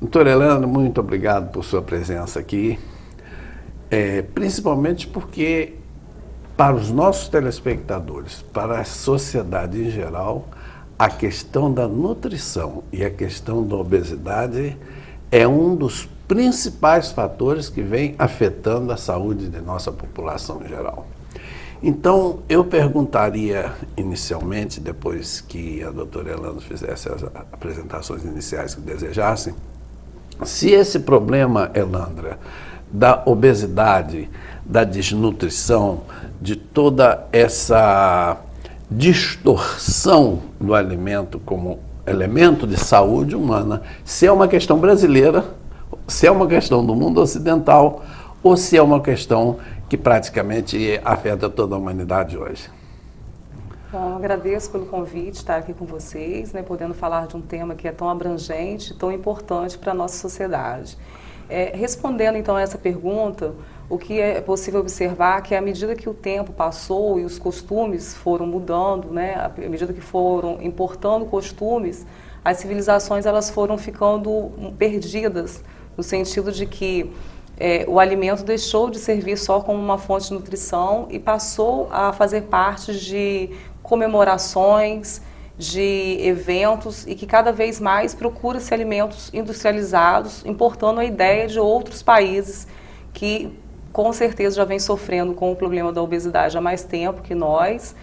Doutora Helena, muito obrigado por sua presença aqui, principalmente porque para os nossos telespectadores, para a sociedade em geral, a questão da nutrição e a questão da obesidade é um dos principais fatores que vem afetando a saúde de nossa população em geral. Então, eu perguntaria inicialmente, depois que a doutora Helena fizesse as apresentações iniciais que desejassem, se esse problema, Elandra, da obesidade, da desnutrição, de toda essa distorção do alimento como elemento de saúde humana, se é uma questão brasileira, se é uma questão do mundo ocidental, ou se é uma questão que praticamente afeta toda a humanidade hoje. Bom, agradeço pelo convite, estar aqui com vocês, podendo falar de um tema que é tão abrangente, tão importante para a nossa sociedade. Respondendo então a essa pergunta, o que é possível observar é que à medida que o tempo passou e os costumes foram mudando, à medida que foram importando costumes, as civilizações elas foram ficando perdidas, no sentido de que o alimento deixou de servir só como uma fonte de nutrição e passou a fazer parte de comemorações, de eventos e que cada vez mais procura-se alimentos industrializados, importando a ideia de outros países que com certeza já vem sofrendo com o problema da obesidade há mais tempo que nós,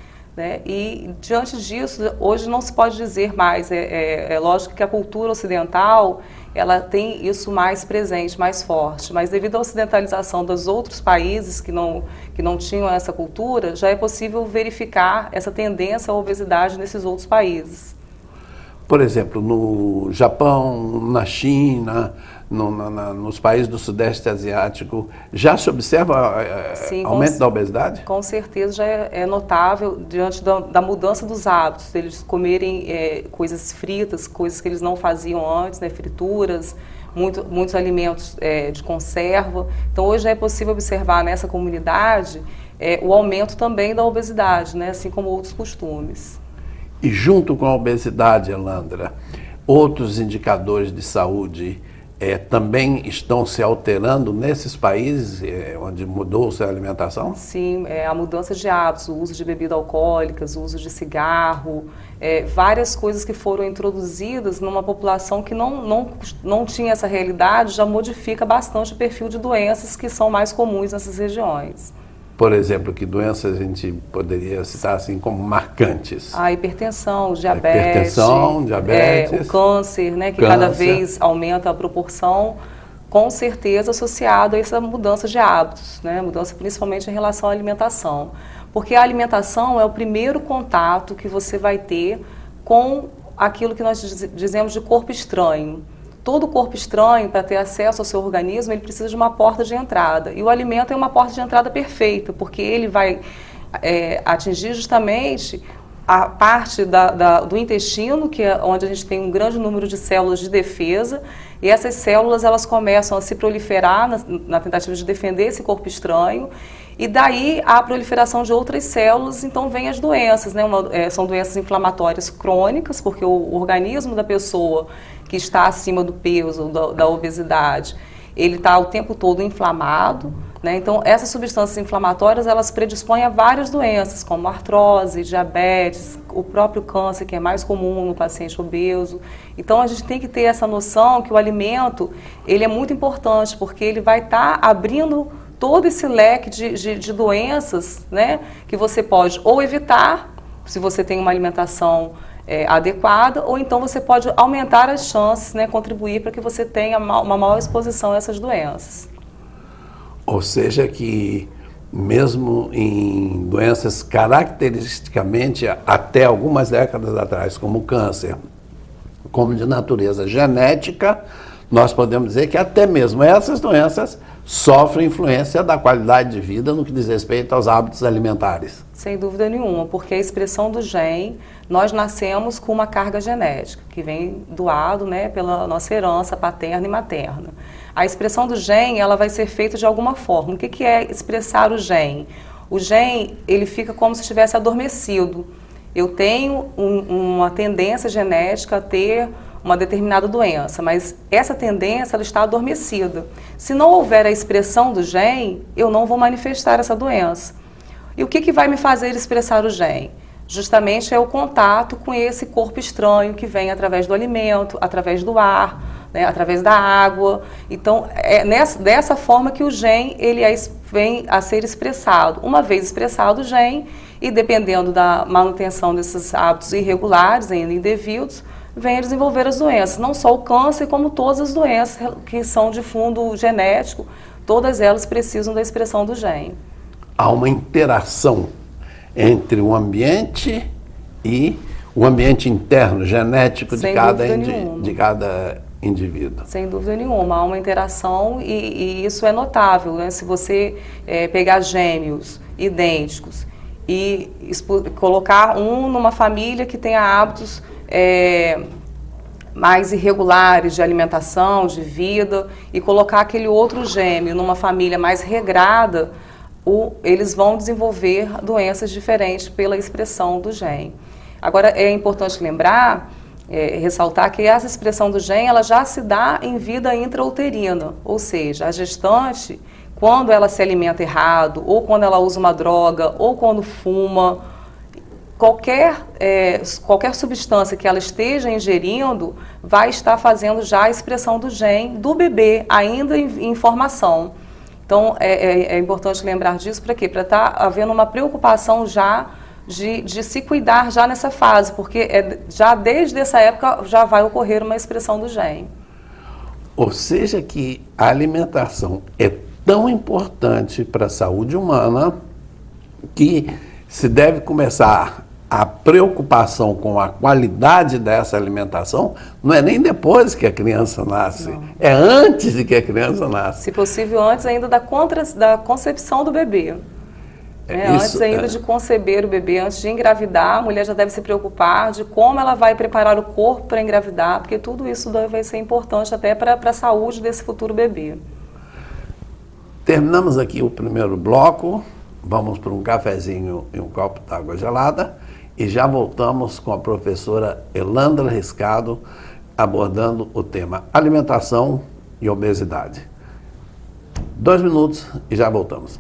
e diante disso, hoje não se pode dizer mais, é lógico que a cultura ocidental ela tem isso mais presente, mais forte, mas devido à ocidentalização dos outros países que não tinham essa cultura, já é possível verificar essa tendência à obesidade nesses outros países. Por exemplo, no Japão, na China, nos países do Sudeste Asiático, já se observa aumento da obesidade? Com certeza já é notável diante da mudança dos hábitos, eles comerem coisas fritas, coisas que eles não faziam antes, frituras, muitos alimentos de conserva. Então hoje já é possível observar nessa comunidade o aumento também da obesidade, assim como outros costumes. E junto com a obesidade, Elandra, outros indicadores de saúde também estão se alterando nesses países onde mudou-se a alimentação? Sim, a mudança de hábitos, o uso de bebidas alcoólicas, o uso de cigarro, várias coisas que foram introduzidas numa população que não tinha essa realidade, já modifica bastante o perfil de doenças que são mais comuns nessas regiões. Por exemplo, que doenças a gente poderia citar assim como marcantes? A hipertensão, diabetes, o câncer, que cada vez aumenta a proporção, com certeza associado a essa mudança de hábitos, mudança principalmente em relação à alimentação. Porque a alimentação é o primeiro contato que você vai ter com aquilo que nós dizemos de corpo estranho. Todo corpo estranho, para ter acesso ao seu organismo, ele precisa de uma porta de entrada. E o alimento é uma porta de entrada perfeita, porque ele vai atingir justamente a parte do intestino, que é onde a gente tem um grande número de células de defesa, e essas células elas começam a se proliferar na tentativa de defender esse corpo estranho, e daí a proliferação de outras células, então vem as doenças, são doenças inflamatórias crônicas, porque o organismo da pessoa que está acima do peso, da obesidade, ele está o tempo todo inflamado, então essas substâncias inflamatórias, elas predispõem a várias doenças, como artrose, diabetes, o próprio câncer, que é mais comum no paciente obeso. Então a gente tem que ter essa noção que o alimento, ele é muito importante, porque ele vai estar abrindo todo esse leque de doenças, que você pode ou evitar, se você tem uma alimentação adequada, ou então você pode aumentar as chances, contribuir para que você tenha uma maior exposição a essas doenças. Ou seja que mesmo em doenças caracteristicamente até algumas décadas atrás, como o câncer, como de natureza genética, nós podemos dizer que até mesmo essas doenças sofrem influência da qualidade de vida no que diz respeito aos hábitos alimentares. Sem dúvida nenhuma, porque a expressão do gene, nós nascemos com uma carga genética, que vem doado pela nossa herança paterna e materna. A expressão do gene, ela vai ser feita de alguma forma. O que é expressar o gene? O gene, ele fica como se estivesse adormecido. Eu tenho uma tendência genética a ter uma determinada doença, mas essa tendência ela está adormecida. Se não houver a expressão do gene, eu não vou manifestar essa doença. E o que vai me fazer expressar o gene? Justamente é o contato com esse corpo estranho que vem através do alimento, através do ar, né, através da água. Então, é dessa forma que o gene ele vem a ser expressado. Uma vez expressado o gene, e dependendo da manutenção desses hábitos irregulares, ainda indevidos, vem a desenvolver as doenças. Não só o câncer, como todas as doenças que são de fundo genético, todas elas precisam da expressão do gene. Há uma interação entre o ambiente e o ambiente interno, genético de cada indivíduo. Sem dúvida nenhuma, há uma interação e isso é notável, né? Se você pegar gêmeos idênticos e colocar um numa família que tenha hábitos mais irregulares de alimentação, de vida, e colocar aquele outro gêmeo numa família mais regrada, eles vão desenvolver doenças diferentes pela expressão do gene. Agora, é importante lembrar, ressaltar que essa expressão do gene ela já se dá em vida intrauterina, ou seja, a gestante, quando ela se alimenta errado, ou quando ela usa uma droga, ou quando fuma, qualquer substância que ela esteja ingerindo vai estar fazendo já a expressão do gene do bebê, ainda em formação. Então, é importante lembrar disso para quê? Para estar havendo uma preocupação já de se cuidar já nessa fase, porque já desde essa época já vai ocorrer uma expressão do gene. Ou seja que a alimentação é tão importante para a saúde humana que se deve começar a preocupação com a qualidade dessa alimentação não é nem depois que a criança nasce, não. É antes de que a criança nasce. Se possível, antes ainda da concepção do bebê. Antes ainda de conceber o bebê, antes de engravidar, a mulher já deve se preocupar de como ela vai preparar o corpo para engravidar, porque tudo isso vai ser importante até para a saúde desse futuro bebê. Terminamos aqui o primeiro bloco, vamos para um cafezinho e um copo d'água gelada e já voltamos com a professora Elandra Riscado abordando o tema alimentação e obesidade. 2 minutos e já voltamos.